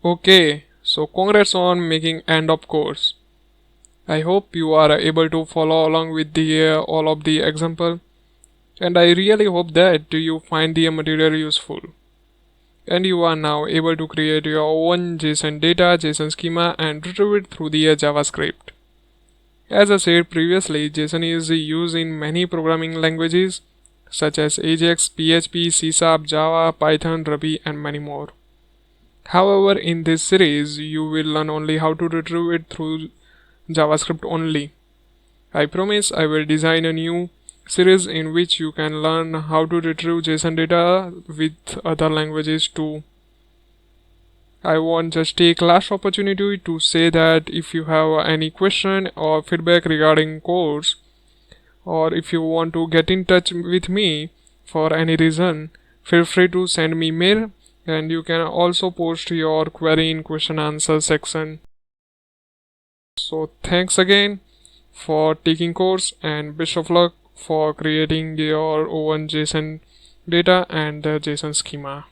Okay, so congrats on making end of course. I hope you are able to follow along with the all of the example, and I really hope that you find the material useful. And you are now able to create your own JSON data, JSON schema, and retrieve it through the JavaScript. As I said previously, JSON is used in many programming languages such as Ajax, PHP, C#, Java, Python, Ruby, and many more. However, in this series, you will learn only how to retrieve it through JavaScript only. I promise I will design a new series in which you can learn how to retrieve JSON data with other languages too. I want just take last opportunity to say that if you have any question or feedback regarding course, or if you want to get in touch with me for any reason, feel free to send me mail, and you can also post your query in question answer section. So thanks again for taking course, and best of luck for creating your own JSON data and the JSON schema.